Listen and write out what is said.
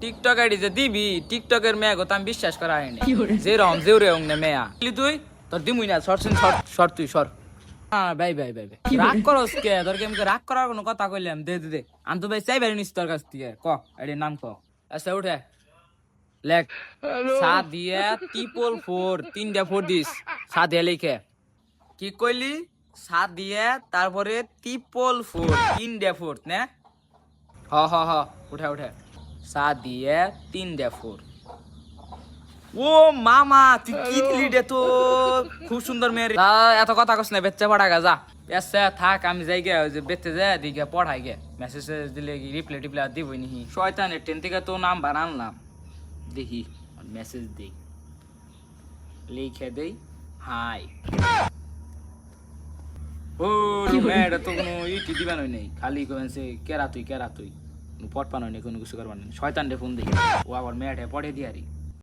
TikTok ID যে দিবি টিকটকের মেয়ে গো আমি বিশ্বাস করা হয়নি যে রম জেউরে হং না মেয়া তুই তোর দিমুই না সর তুই সর হ্যাঁ ভাই রাগ করস কে তোর কি আমাকে রাগ করার কোনো কথা কইলাম দে আমি তো ভাই চাইবারি নিস তোর কাছ থেকে ক আইডির নাম ক আচ্ছা উঠে লেখ সাদিয়া টিপল ফোর 3টা 4 দিস সাদিয়া লিখে কি কইলি সাদিয়া তারপরে টিপল ফোর 3টা 4 না হ উঠে সাদিয়া 3টা 4 ও মামা তুই কি দিলি রে তো খুব সুন্দর মেয়ে এত কথা কস না বেচ্চা পড়া গা যা এসে থাক আমি যাই গে যে বেতে যা দিকে পড়াই গে মেসেজ দিলে রিপ্লাই দিবই নি শয়তানের টেন থেকে তো নাম্বার আনলাম দেখি মেসেজ দেই লিখে দেই হাই ও মেয়েটা তো কোনো ইটি দিবা নেই খালি কইছে কেরা তুই পট পানো নেই কোনো কিছু করবার নেই শয়তান রে ফোন দেই ও আবার মেয়েটা পড়ে দিয়ারি